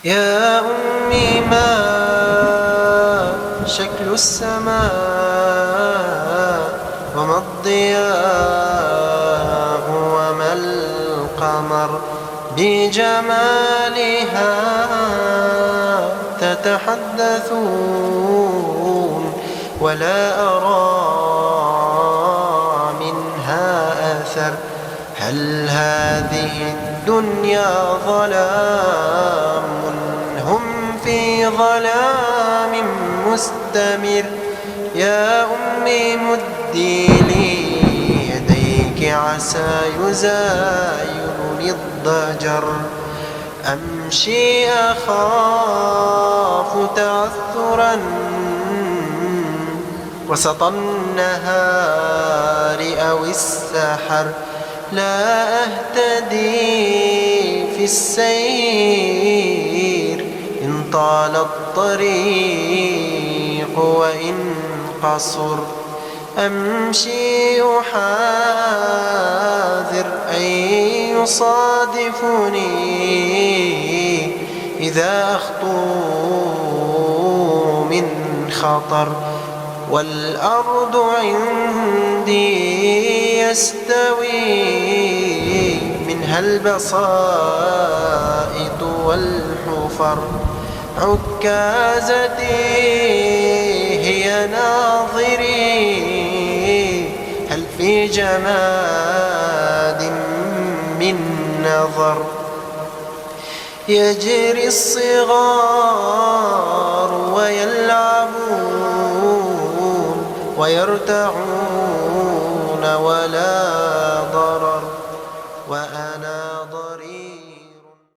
يا أمي ما شكل السماء وما الضياء وما القمر بجمالها تتحدثون ولا أرى منها أثر. هل هذه الدنيا ظلام هم في ظلام مستمر؟ يا أمي مدي لي يديك عسى يزايرني الضجر. أمشي أخاف تعثرا وسط النهار أو السحر. لا أهتدي في السير إن طال الطريق وإن قصر. أمشي أحاذر أن يصادفني إذا أخطو من خطر. والأرض عندي يستوي منها البسائط والحفر. عكازتي هي ناظري هل في جماد من نظر. يجري الصغار ويلعبون ويرتعون ولا